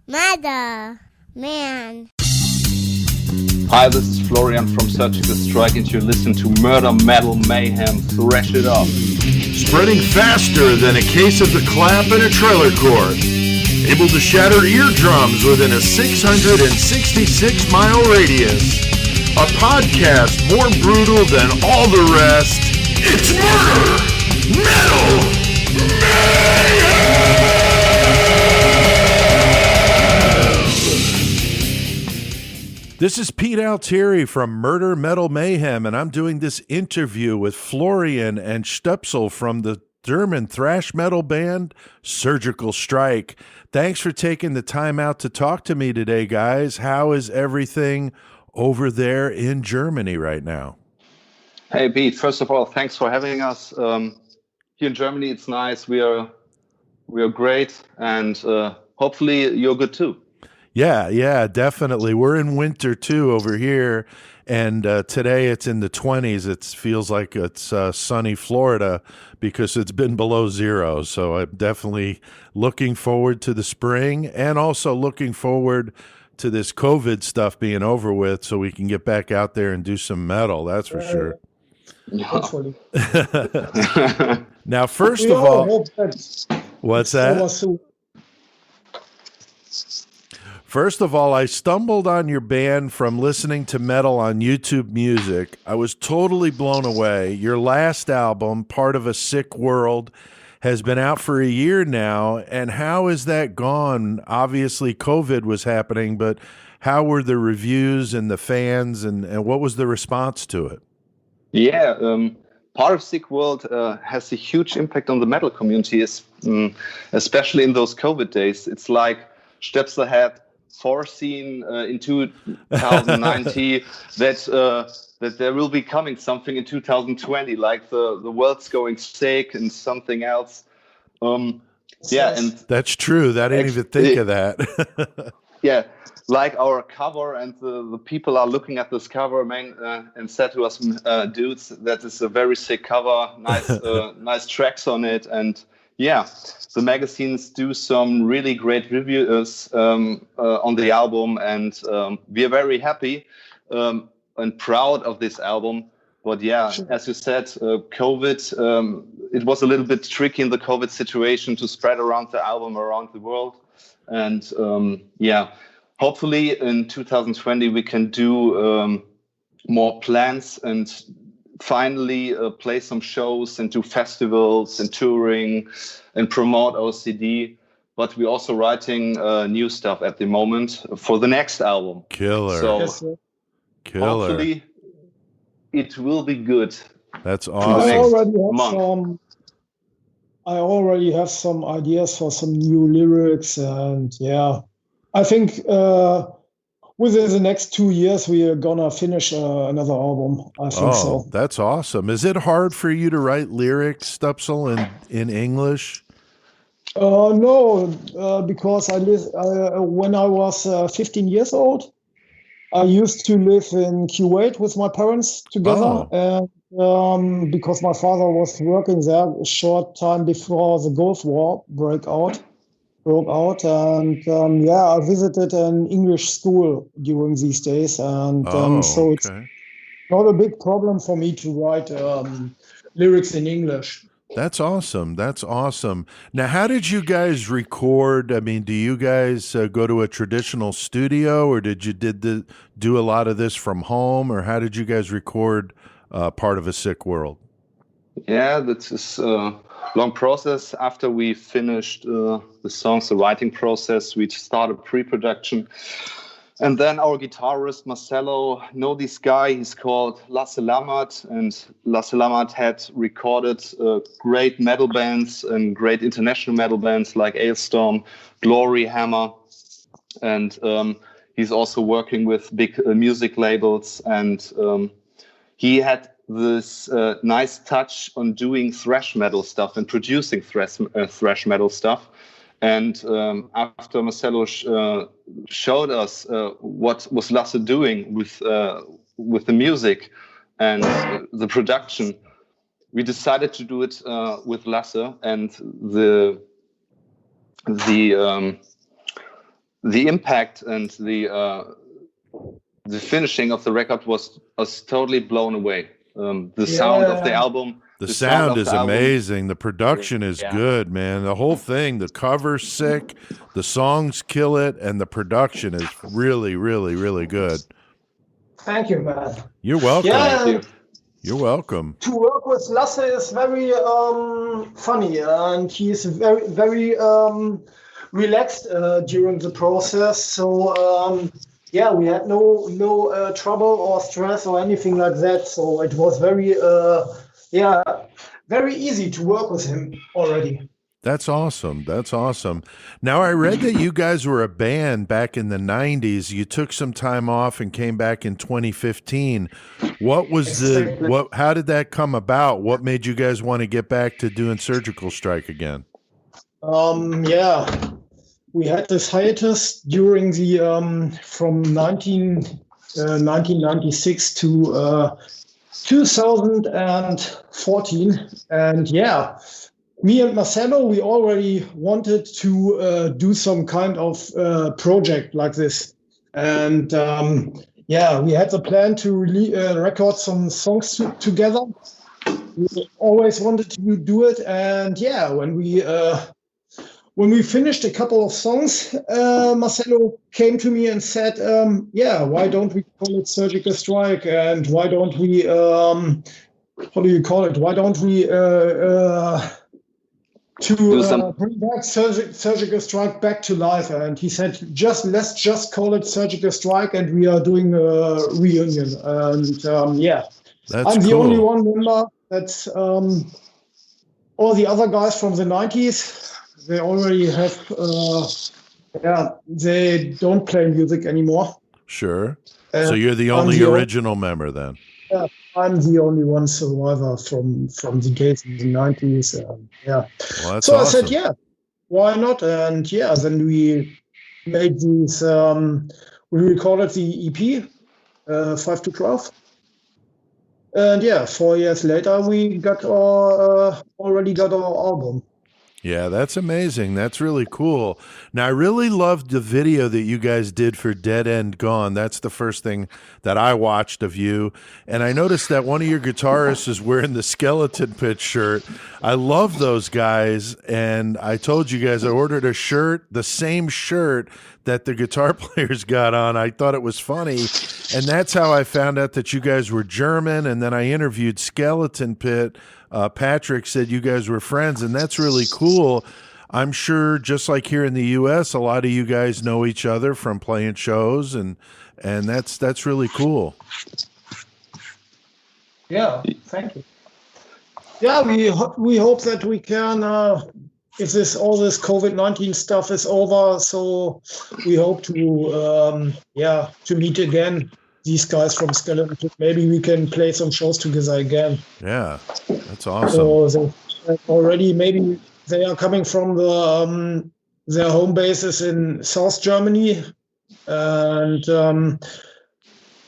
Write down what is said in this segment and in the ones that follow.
Mother, man. Hi, this is Florian from Surgical Strike, and you're listening to Murder, Metal, Mayhem, Thrash It Up. Spreading faster than a case of the clap in a trailer court. Able to shatter eardrums within a 666-mile radius. A podcast more brutal than all the rest. It's Murder, Metal, Mayhem! This is Pete Altieri from Murder, Metal, Mayhem, and I'm doing this interview with Florian and Stopsel from the German thrash metal band Surgical Strike. Thanks for taking the time out to talk to me today, guys. How is everything over there in Germany right now? Hey, Pete. First of all, thanks for having us. Here in Germany, it's nice. We are great, and hopefully you're good too. Yeah, definitely. We're in winter too over here, and today it's in the 20s. It feels like it's sunny Florida because it's been below zero. So I'm definitely looking forward to the spring, and also looking forward to this COVID stuff being over with so we can get back out there and do some metal. That's for sure. Hopefully. Now, first of all, what's that? First of all, I stumbled on your band from listening to metal on YouTube Music. I was totally blown away. Your last album, Part of a Sick World, has been out for a year now. And how has that gone? Obviously, COVID was happening, but how were the reviews and the fans, and what was the response to it? Yeah, Part of Sick World has a huge impact on the metal community, especially in those COVID days. It's like Stopsel had foreseen in 2019 that there will be coming something in 2020, like the world's going sick and something else. And that's true. I didn't even think of that. Yeah, like our cover, and the people are looking at this cover, and said to us, dudes, that is a very sick cover, nice tracks on it, and yeah, the magazines do some really great reviews on the album, and we are very happy and proud of this album. But yeah, as you said, COVID, it was a little bit tricky in the COVID situation to spread around the album around the world. And hopefully in 2020 we can do more plans and finally play some shows and do festivals and touring and promote our CD. But we're also writing new stuff at the moment for the next album. Killer. So hopefully it will be good. That's awesome. I already have some ideas for some new lyrics, and yeah, I think within the next 2 years, we are gonna finish another album. I think so. That's awesome. Is it hard for you to write lyrics, Stopsel, in English? No, because when I was 15 years old, I used to live in Kuwait with my parents together, and because my father was working there a short time before the Gulf War broke out, and I visited an English school during these days, and so it's not a big problem for me to write lyrics in English. That's awesome. Now, how did you guys record? I mean, do you guys go to a traditional studio, or did you do a lot of this from home, or how did you guys record Part of a Sick World? Yeah, that is a long process. After we finished the songs, the writing process, we started pre-production. And then our guitarist, Marcelo, know this guy. He's called Lasse Lammert. And Lasse Lammert had recorded great metal bands and great international metal bands like Ailstorm, Glory, Hammer. And he's also working with big music labels. And he had this nice touch on doing thrash metal stuff and producing thrash metal stuff. And after Marcelo showed us what was Lasse doing with the music and the production, we decided to do it with Lasse. And the the impact and the finishing of the record was totally blown away. The sound of the album. The sound is amazing. Album. The production is good, man. The whole thing, the cover's sick, the songs kill it, and the production is really, really, really good. Thank you, man. You're welcome. Yeah, you're welcome. To work with Lasse is very funny, and he's very, very relaxed during the process. So yeah, we had no trouble or stress or anything like that. So it was very very easy to work with him already. That's awesome. That's awesome. Now, I read that you guys were a band back in the 90s. You took some time off and came back in 2015. What was how did that come about? What made you guys want to get back to doing Surgical Strike again? Yeah, we had this hiatus during the from 1996 to 2014, and yeah, me and Marcelo, we already wanted to do some kind of project like this, and yeah, we had the plan to record some songs together. We always wanted to do it, and yeah, when we finished a couple of songs, Marcelo came to me and said, yeah, why don't we call it Surgical Strike? And why don't we, how do you call it? Why don't we bring back Surgical Strike back to life? And he said, let's just call it Surgical Strike, and we are doing a reunion. And yeah, I'm the only one member. That's all the other guys from the 90s. They already have, they don't play music anymore. Sure. So you're the only original member then? Yeah, I'm the only one survivor from the days in the 90s. Yeah. Well, that's awesome. I said, yeah, why not? And yeah, then we made these, we recorded the EP, 5 to 12. And yeah, 4 years later, we got already got our album. Yeah, that's amazing. That's really cool. Now, I really loved the video that you guys did for Dead End Gone. That's the first thing that I watched of you. And I noticed that one of your guitarists is wearing the Skeleton Pit shirt. I love those guys. And I told you guys I ordered a shirt, the same shirt that the guitar players got on. I thought it was funny. And that's how I found out that you guys were German. And then I interviewed Skeleton Pit. Patrick said you guys were friends, and that's really cool. I'm sure just like here in the U.S., a lot of you guys know each other from playing shows, and that's really cool. Yeah, thank you. Yeah, we hope that we can, if all this COVID-19 stuff is over, so we hope to meet again. These guys from Skeleton Pit, maybe we can play some shows together again. Yeah, that's awesome. So already, maybe they are coming from their home bases in South Germany, and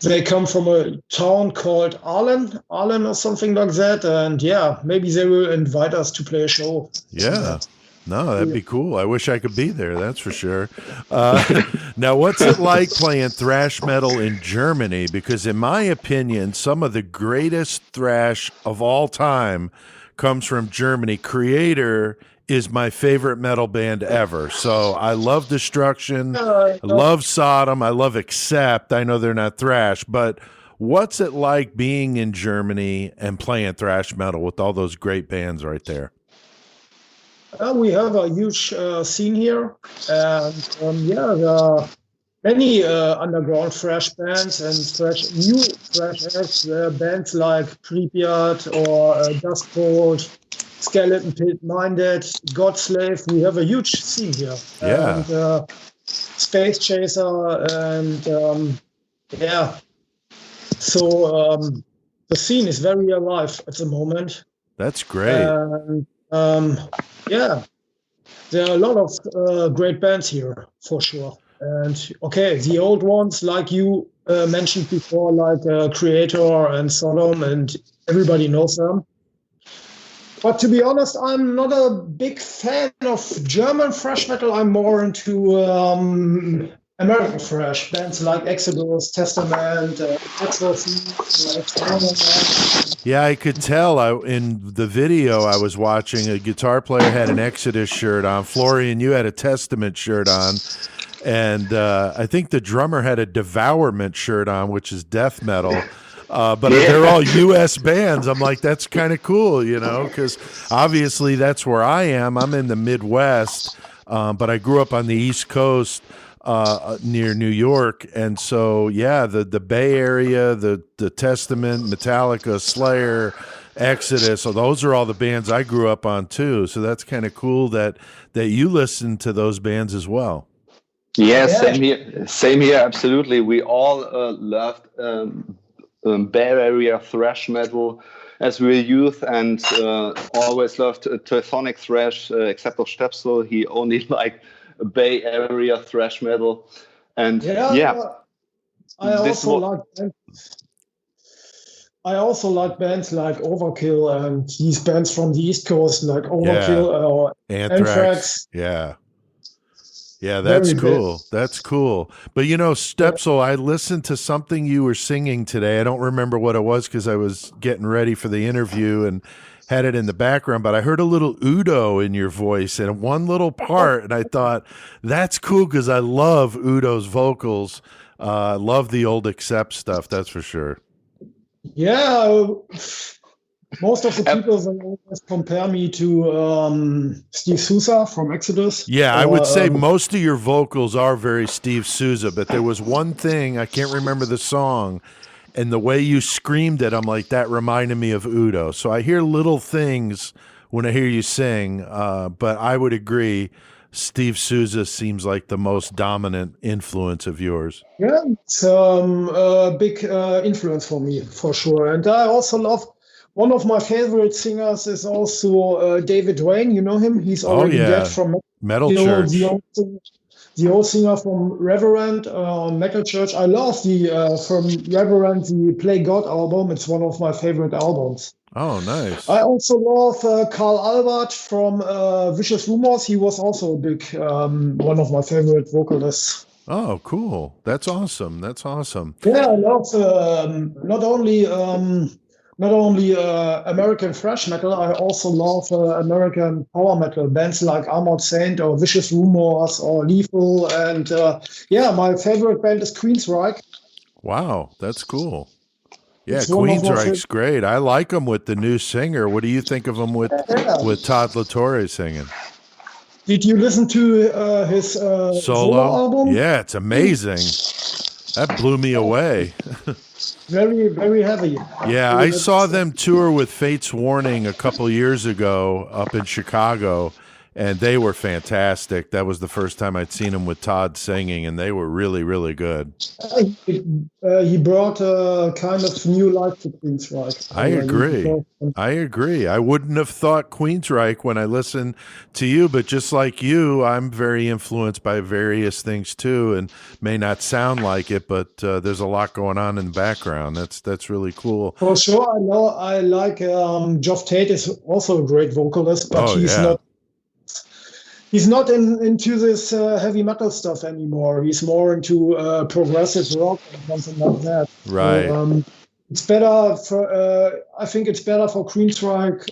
they come from a town called Aalen or something like that. And yeah, maybe they will invite us to play a show. Yeah. No, that'd be cool. I wish I could be there. That's for sure. Now, what's it like playing thrash metal in Germany? Because in my opinion, some of the greatest thrash of all time comes from Germany. Creator is my favorite metal band ever. So I love Destruction. I love Sodom. I love Accept. I know they're not thrash, but what's it like being in Germany and playing thrash metal with all those great bands right there? We have a huge scene here, and there are many underground thrash bands and new thrash acts. Bands like Pripyat or Dust Cold, Skeleton Pit, Minded, Godslave. We have a huge scene here. Yeah. And Space Chaser, and yeah. So the scene is very alive at the moment. That's great. Yeah, there are a lot of great bands here for sure. And okay, the old ones like you mentioned before, like Creator and Sodom, and everybody knows them. But to be honest, I'm not a big fan of German thrash metal. I'm more into American thrash bands like Exodus, Testament, Yeah, I could tell. In the video I was watching, a guitar player had an Exodus shirt on. Florian, you had a Testament shirt on. And I think the drummer had a Devourment shirt on, which is death metal. But they're all U.S. bands. I'm like, that's kind of cool, because obviously that's where I am. I'm in the Midwest, but I grew up on the East Coast near New York. And so, yeah, the Bay Area, the Testament, Metallica, Slayer, Exodus, so those are all the bands I grew up on too. So that's kind of cool that you listen to those bands as well. Yeah, same here, absolutely. We all loved Bay Area thrash metal as we were youth, and always loved Teutonic thrash, except for Stopsel. He only liked Bay Area thrash metal. And I also like bands like Overkill and these bands from the East Coast like Overkill or Anthrax. Yeah, that's cool. That's cool. But Stopsel, I listened to something you were singing today. I don't remember what it was because I was getting ready for the interview and had it in the background, but I heard a little Udo in your voice and one little part, and I thought, that's cool because I love Udo's vocals. I love the old Accept stuff, that's for sure. Yeah, most of the people always compare me to Steve Sousa from Exodus. Yeah, I would say most of your vocals are very Steve Sousa, but there was one thing, I can't remember the song, and the way you screamed it, I'm like, that reminded me of Udo. So I hear little things when I hear you sing, but I would agree, Steve Sousa seems like the most dominant influence of yours. Yeah, it's a big influence for me, for sure. And I also love, one of my favorite singers is also David Wayne. You know him? He's already dead from Metal Church. The old singer from Reverend, Metal Church. I love from Reverend, the Play God album. It's one of my favorite albums. Oh, nice. I also love Carl Albert from Vicious Rumors. He was also a big, one of my favorite vocalists. Oh, cool. That's awesome. That's awesome. Yeah, I love not only American thrash metal, I also love American power metal bands like Armored Saint or Vicious Rumors or Lethal. And my favorite band is Queensryche. Wow, that's cool. Yeah, Queensryche's great. I like them with the new singer. What do you think of them with Todd LaTorre singing? Did you listen to his solo album? Yeah, it's amazing. That blew me away. Very, very heavy. Yeah, I saw them tour with Fates Warning a couple years ago up in Chicago, and they were fantastic. That was the first time I'd seen them with Todd singing, and they were really, really good. He brought a kind of new life to Queensryche. I agree. I wouldn't have thought Queensryche when I listened to you, but just like you, I'm very influenced by various things too, and may not sound like it, but there's a lot going on in the background. That's really cool. For sure, I like Geoff Tate is also a great vocalist, but he's not into this heavy metal stuff anymore. He's more into progressive rock and something like that. Right. So, it's better for. I think it's better for Queensryche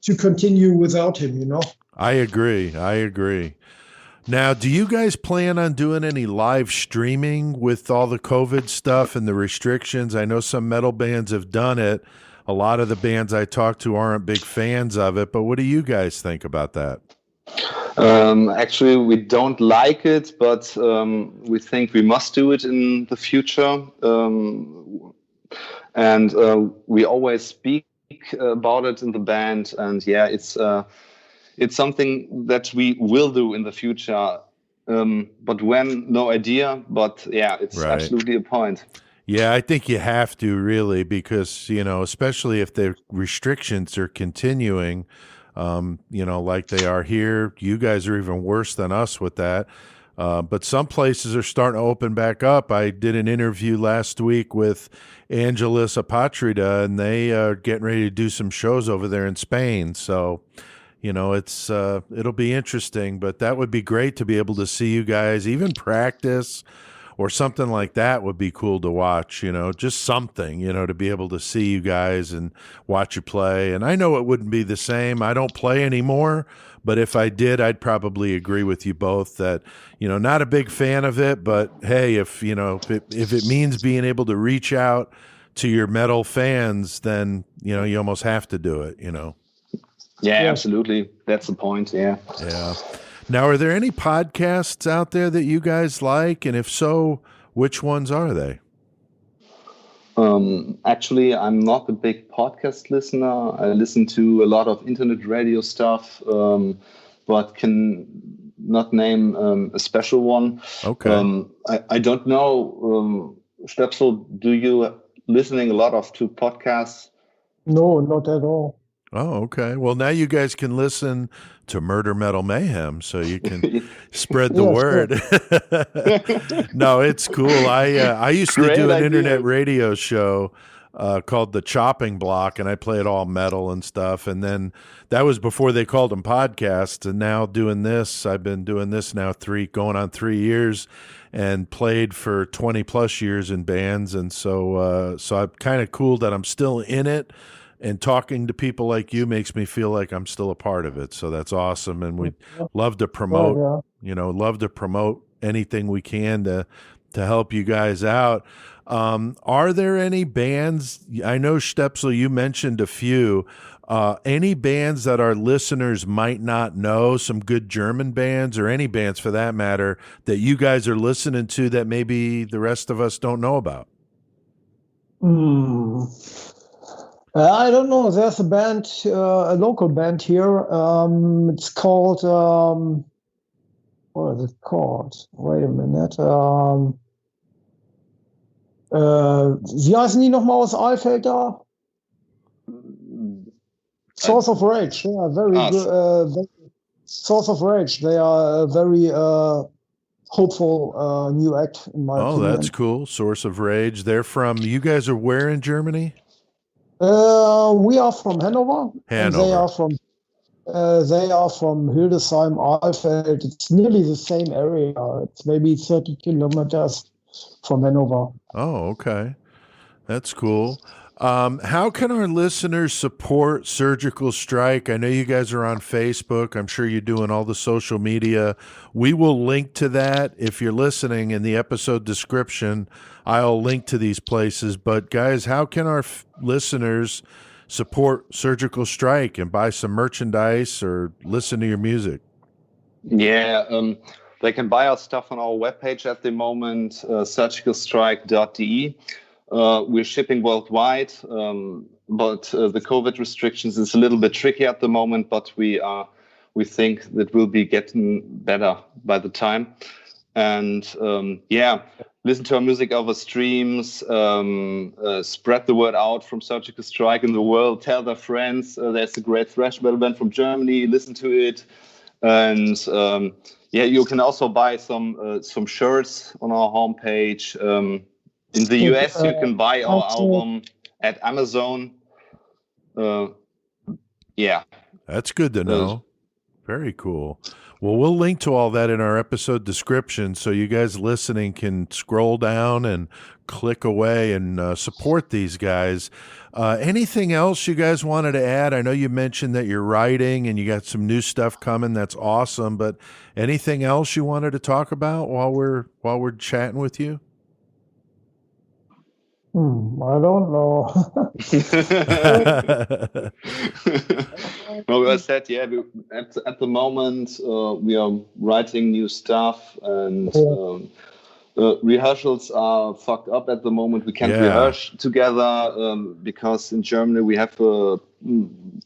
to continue without him. I agree. Now, do you guys plan on doing any live streaming with all the COVID stuff and the restrictions? I know some metal bands have done it. A lot of the bands I talk to aren't big fans of it, but what do you guys think about that? Actually, we don't like it, but we think we must do it in the future. And we always speak about it in the band. And it's something that we will do in the future. But when, no idea. But it's absolutely a point. Yeah, I think you have to really, because, especially if the restrictions are continuing, like they are here. You guys are even worse than us with that. But some places are starting to open back up. I did an interview last week with Angelis Apatrida, and they are getting ready to do some shows over there in Spain. So, it's it'll be interesting. But that would be great to be able to see you guys, even practice or something like that would be cool to watch. Just something, to be able to see you guys and watch you play. And I know it wouldn't be the same. I don't play anymore. But if I did, I'd probably agree with you both that, not a big fan of it, but hey, if it means being able to reach out to your metal fans, then, you almost have to do it, Yeah, absolutely. That's the point. Yeah. Yeah. Now, are there any podcasts out there that you guys like? And if so, which ones are they? Actually, I'm not a big podcast listener. I listen to a lot of internet radio stuff, but can not name a special one. Okay. I don't know, Stopsel, do you listening a lot to podcasts? No, not at all. Oh, okay. Well, now you guys can listen to Murder Metal Mayhem, so you can spread the word. No, it's cool. I used to do an internet radio show called The Chopping Block, and I played all metal and stuff. And then that was before they called them podcasts. And now doing this, I've been doing this now going on 3 years, and played for 20 plus years in bands. And so I'm kind of cool that I'm still in it. And talking to people like you makes me feel like I'm still a part of it. So that's awesome. And we'd love to promote, love to promote anything we can to help you guys out. Are there any bands? I know, Stopsel, you mentioned a few. Any bands that our listeners might not know, some good German bands or any bands for that matter, that you guys are listening to that maybe the rest of us don't know about? I don't know. There's a band, a local band here. It's called, what is it called? Wait a minute. Wie heißen die nochmal aus Alfeld da? Source of Rage. Yeah, very good. Source of Rage. They are a very hopeful new act, in my opinion. Oh, that's cool. Source of Rage. They're from, you guys are where in Germany? We are from Hanover. And they are from Hildesheim, Alfeld. It's nearly the same area. It's maybe 30 kilometers from Hanover. Oh, okay. That's cool. How can our listeners support Surgical Strike? I know you guys are on Facebook. I'm sure you're doing all the social media. We will link to that. If you're listening in the episode description, I'll link to these places. But guys, how can our listeners support Surgical Strike and buy some merchandise or listen to your music? Yeah, they can buy our stuff on our webpage at the moment, surgicalstrike.de. We're shipping worldwide, but the COVID restrictions is a little bit tricky at the moment, but we think that we'll be getting better by the time. And listen to our music over streams, spread the word out from Surgical Strike in the world, tell their friends, there's a great thrash metal band from Germany, listen to it. And you can also buy some shirts on our homepage. In the US, you can buy our album at Amazon. That's good to know. Very cool. Well, we'll link to all that in our episode description so you guys listening can scroll down and click away and support these guys. Anything else you guys wanted to add? I know you mentioned that you're writing and you got some new stuff coming. That's awesome. But anything else you wanted to talk about while we're chatting with you? I don't know. No, I said, at the moment, we are writing new stuff and rehearsals are fucked up at the moment. We can't rehearse together because in Germany we have a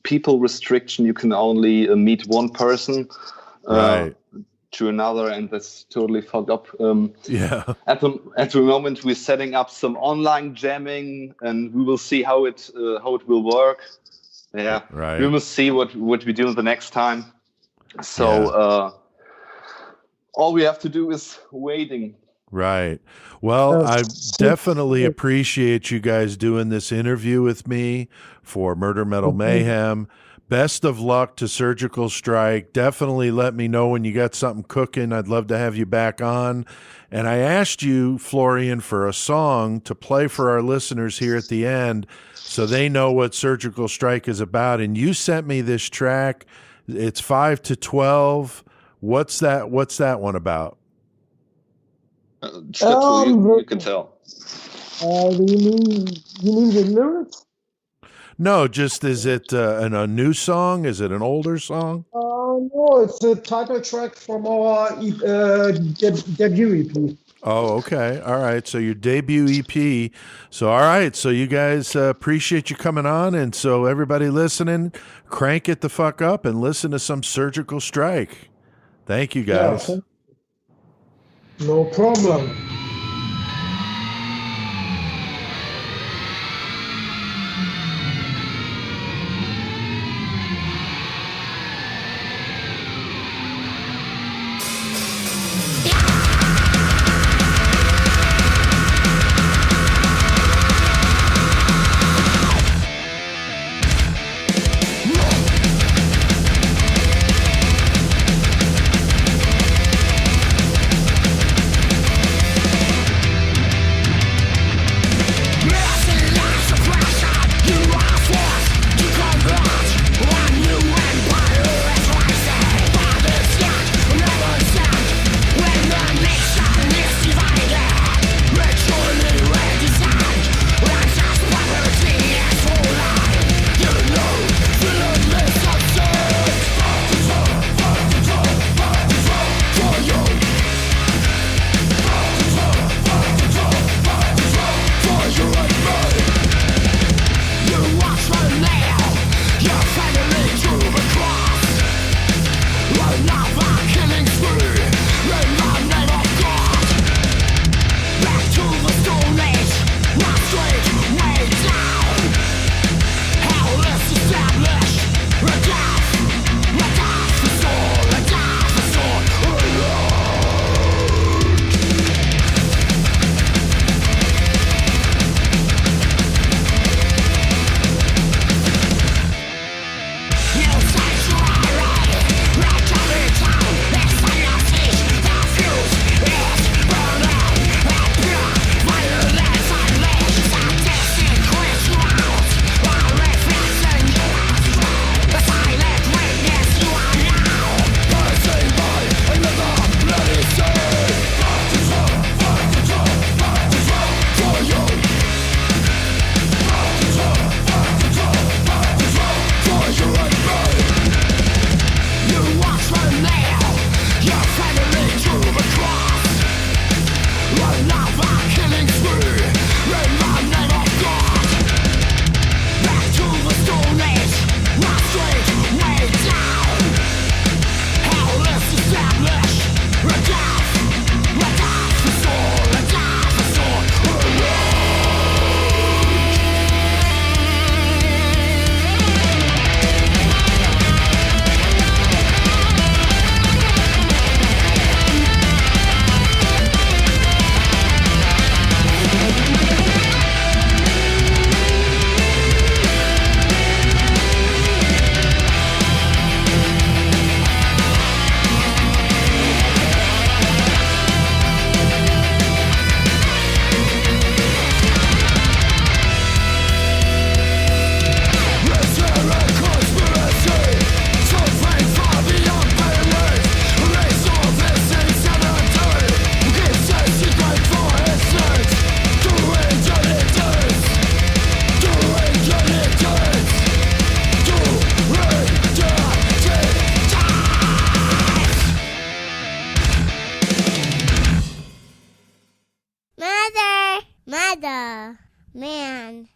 people restriction. You can only meet one person. Right. To another, and that's totally fucked up. At the moment, we're setting up some online jamming, and we will see how it will work. Yeah, right. We will see what we do the next time. So all we have to do is waiting. Right. Well, I So- definitely appreciate you guys doing this interview with me for Murder Metal Mayhem. Best of luck to Surgical Strike. Definitely let me know when you got something cooking. I'd love to have you back on. And I asked you, Florian, for a song to play for our listeners here at the end so they know what Surgical Strike is about. And you sent me this track. It's 5 to 12. What's that one about? Stopsel, you can tell. you mean the lyrics? No, just is it a new song? Is it an older song? No, it's the title track from our debut EP. Oh, okay. All right. So your debut EP. So, all right. So you guys appreciate you coming on. And so everybody listening, crank it the fuck up and listen to some Surgical Strike. Thank you guys. Yeah, no problem. Mother, man.